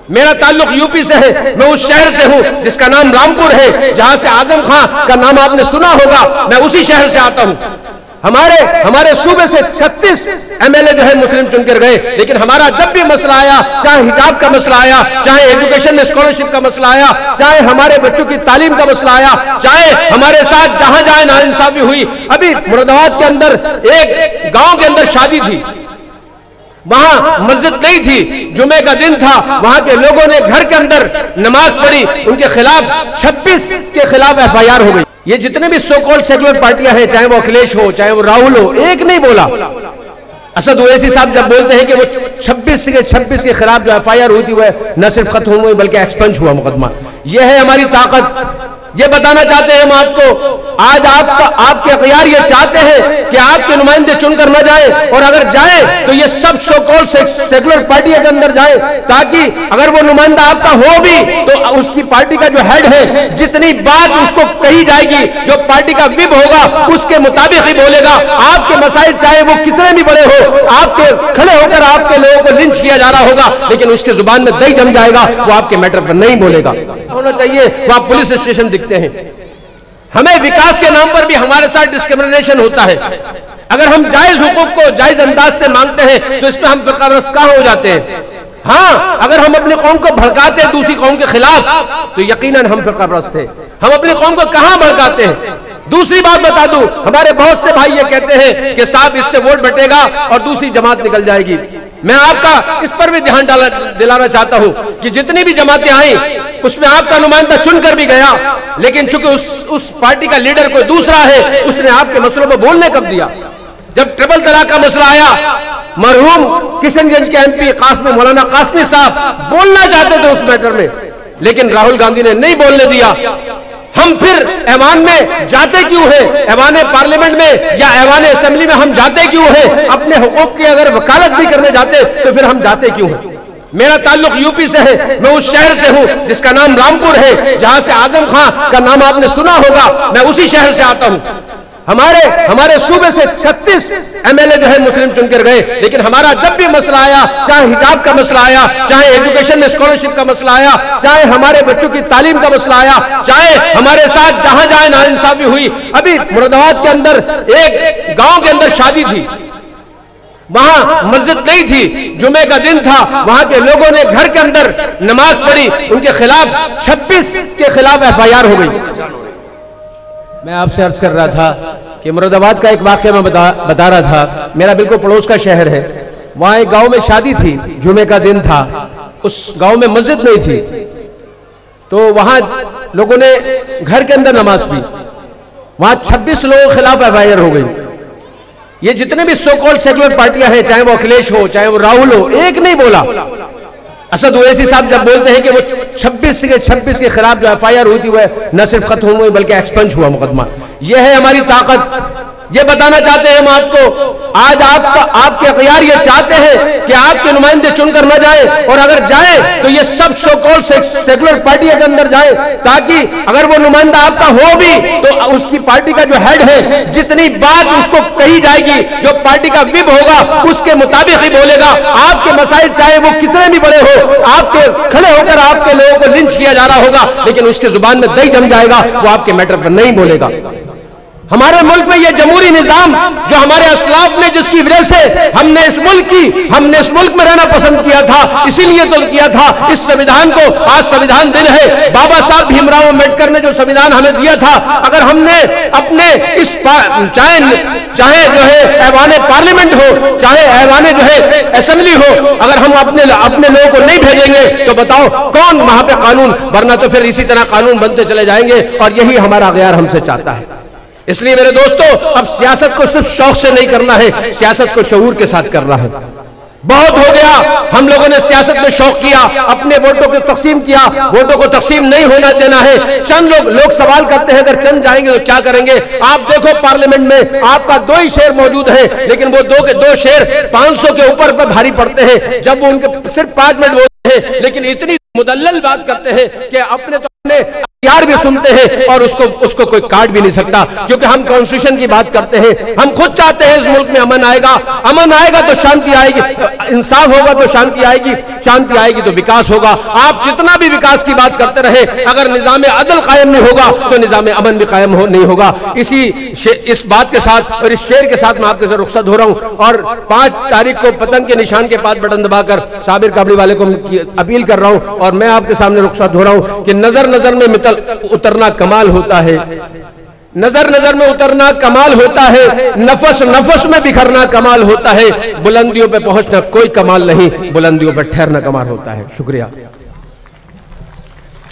मेरा ताल्लुक यूपी से है। मैं उस शहर से हूं जिसका नाम रामपुर है, जहां से आजम खां का नाम आपने सुना होगा। मैं उसी शहर से आता हूं। हमारे सूबे से 36 एमएलए जो है मुस्लिम चुनकर गए, लेकिन हमारा जब भी मसला आया, चाहे हिजाब का मसला आया, चाहे एजुकेशन में स्कॉलरशिप का मसला आया, चाहे हमारे बच्चों की तालीम का मसला आया, चाहे हमारे साथ जहां जहां नाइंसाफी हुई। अभी मुरादाबाद के अंदर एक गांव के अंदर शादी थी, वहां मस्जिद नहीं थी, जुमे का दिन था, वहां के लोगों ने घर के अंदर नमाज पढ़ी, उनके खिलाफ 26 के खिलाफ एफआईआर हो गई। ये जितने भी सो कॉल्ड सेक्युलर पार्टियां हैं, चाहे वो अखिलेश हो, चाहे वो राहुल हो, एक नहीं बोला। असद ओवैसी साहब जब बोलते हैं कि वो 26 के खिलाफ जो एफआईआर हुई थी वह न सिर्फ खत्म हुई बल्कि एक्सपंज हुआ मुकदमा। यह है हमारी ताकत। ये बताना चाहते हैं हम आपको, आज आपके अखियार ये चाहते हैं कि आपके नुमाइंदे चुनकर न जाए, और अगर जाए तो ये सब सो कॉल्ड सेक्युलर पार्टी के अंदर जाए, ताकि अगर वो नुमाइंदा आपका हो भी तो उसकी पार्टी का जो हेड है, जितनी बात उसको कही जाएगी, जो पार्टी का विप होगा उसके मुताबिक ही बोलेगा। आपके मसाइल चाहे वो कितने भी बड़े हो, आपके खड़े होकर आपके लोगों को लिंच किया जा रहा होगा, लेकिन उसके जुबान में दही जम जाएगा, वो आपके मैटर पर नहीं बोलेगा। होना चाहिए वहां पुलिस स्टेशन दिखते हैं। हमें विकास के नाम पर भी हमारे साथ डिस्क्रिमिनेशन होता है। अगर हम जायज हुकूक को जायज अंदाज से मांगते हैं तो इसमें हम फिरकावरस कहां हो जाते हैं। हाँ, अगर हम अपनी कौम को भड़काते हैं दूसरी कौम के खिलाफ तो यकीनन हम फिरकावरस्त हैं। हम अपनी कौम को कहां भड़काते हैं। दूसरी बात बता दूं, हमारे बहुत से भाई ये कहते हैं कि साहब इससे वोट बटेगा और दूसरी जमात निकल जाएगी। मैं आपका इस पर भी ध्यान दिलाना चाहता हूं कि जितनी भी जमातें आई उसमें आपका नुमाइंदा चुनकर भी गया, लेकिन चूंकि उस पार्टी का लीडर कोई दूसरा है, उसने आपके मसलों पर बोलने कब दिया। जब ट्रिपल तलाक का मसला आया, मरहूम किशनगंज के एमपी मौलाना कासमी साहब बोलना चाहते थे उस मैटर में, लेकिन राहुल गांधी ने नहीं बोलने दिया। हम फिर ऐवान में जाते क्यों है, ऐवान पार्लियामेंट में या ऐवान असेंबली में हम जाते क्यों है। अपने हुकूक की अगर वकालत भी करने जाते तो फिर हम जाते क्यों हैं। मेरा ताल्लुक यूपी से है। मैं उस शहर से हूं जिसका नाम रामपुर है, जहां से आजम खां का नाम आपने सुना होगा। मैं उसी शहर से आता हूं। हमारे सूबे से 36 एमएलए जो है मुस्लिम चुनकर गए, लेकिन हमारा जब भी मसला आया, चाहे हिजाब का मसला आया, चाहे एजुकेशन में स्कॉलरशिप का मसला आया, चाहे हमारे बच्चों की तालीम का मसला आया, चाहे हमारे साथ जहां जहां नाइंसाफी हुई। अभी मुरादाबाद के अंदर एक गांव के अंदर शादी थी, वहां मस्जिद नहीं थी, जुमे का दिन था, वहां के लोगों ने घर के अंदर नमाज पढ़ी, उनके खिलाफ 26 के खिलाफ एफआईआर हो गई। मैं आपसे अर्ज कर रहा था कि मुरादाबाद का एक वाकया मैं बता रहा था। मेरा बिल्कुल पड़ोस का शहर है। वहां एक गांव में शादी थी, जुमे का दिन था, उस गांव में मस्जिद नहीं थी, तो वहां लोगों ने घर के अंदर नमाज पढ़ी। वहां 26 लोगों के खिलाफ एफआईआर हो गई। ये जितने भी सो कॉल्ड सेक्युलर पार्टियां हैं, चाहे वो अखिलेश हो, चाहे वो राहुल हो, एक नहीं बोला। असद ओवैसी साहब जब बोलते हैं कि वो 26 के खिलाफ जो एफआईआर हुई थी वह न सिर्फ खत्म हुई बल्कि एक्सपंज हुआ मुकदमा। यह है हमारी ताकत। ये बताना चाहते हैं हम आपको, आज आपके अखियार ये चाहते हैं कि आपके नुमाइंदे चुनकर न जाए, और अगर जाए तो ये सब सो कॉल्ड सेक्युलर पार्टी के अंदर जाए, ताकि अगर वो नुमाइंदा आपका हो भी तो उसकी पार्टी का जो हेड है, जितनी बात उसको कही जाएगी, जो पार्टी का विप होगा उसके मुताबिक ही बोलेगा। आपके मसाइल चाहे वो कितने भी बड़े हो, आपके खड़े होकर आपके लोगों को लिंच किया जा रहा होगा, लेकिन उसके जुबान में दही जम जाएगा, वो आपके मैटर पर नहीं बोलेगा। हमारे मुल्क में यह जमहूरी निजाम जो हमारे असलाफ ने, जिसकी वजह से हमने इस मुल्क में रहना पसंद किया था, इसीलिए तो किया था इस संविधान को। आज संविधान दिन है, बाबा साहब भीमराव अम्बेडकर ने जो संविधान हमें दिया था, अगर हमने अपने इस चाहे जो है ऐवान पार्लियामेंट हो, चाहे ऐवान जो है असेंबली हो, अगर हम अपने लोगों को नहीं भेजेंगे तो बताओ कौन वहां पे कानून, वरना तो फिर इसी तरह कानून बनते चले जाएंगे, और यही हमारा अखियार हमसे चाहता है। इसलिए मेरे दोस्तों, अब सियासत को सिर्फ शौक से नहीं करना है, सियासत को शऊर के साथ करना है। बहुत हो गया, हम लोगों ने सियासत में शौक किया, अपने वोटों को तकसीम किया। वोटों को तकसीम नहीं होना देना है। चंद लोग सवाल करते हैं अगर चंद जाएंगे तो क्या करेंगे। आप देखो पार्लियामेंट में आपका 2 ही शेर मौजूद है, लेकिन वो 2 शेर 500 के ऊपर भारी पड़ते हैं, जब वो उनके सिर्फ 5 मिनट बोलते हैं, लेकिन इतनी मुदल्लल बात करते हैं कि अपने तो यार भी सुनते हैं और उसको कोई काट भी नहीं सकता, क्योंकि हम कॉन्स्टिट्यूशन की बात करते हैं। हम खुद चाहते हैं इस मुल्क में अमन आएगा तो शांति आएगी, इंसाफ होगा तो शांति आएगी तो विकास होगा। आप जितना भी विकास की बात करते रहे, अगर निजाम अदल कायम नहीं होगा तो निजाम अमन भी कायम नहीं होगा। इस बात के साथ और इस शेर के साथ मैं आपके साथ रुखसत हो रहा हूं और 5 तारीख को पतंग के निशान के पास बटन दबाकर साबिर काबली वाले को अपील कर रहा हूं और मैं आपके सामने रुखसत हो रहा हूं कि नजर में उतरना कमाल होता है, नजर में उतरना कमाल होता है, नफस में बिखरना कमाल होता है, बुलंदियों पे पहुंचना कोई कमाल नहीं, बुलंदियों पे ठहरना कमाल होता है। शुक्रिया।